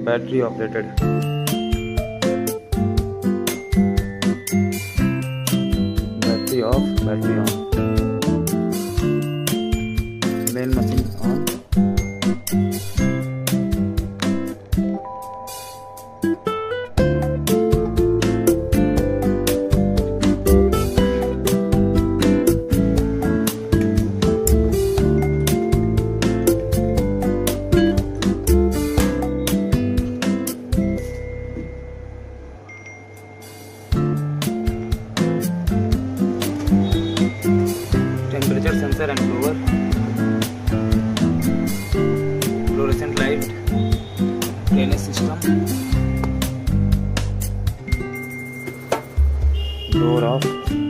battery operated. Battery off, battery on. Main machine on. Temperature sensor and blower, fluorescent light, drainage system, door off.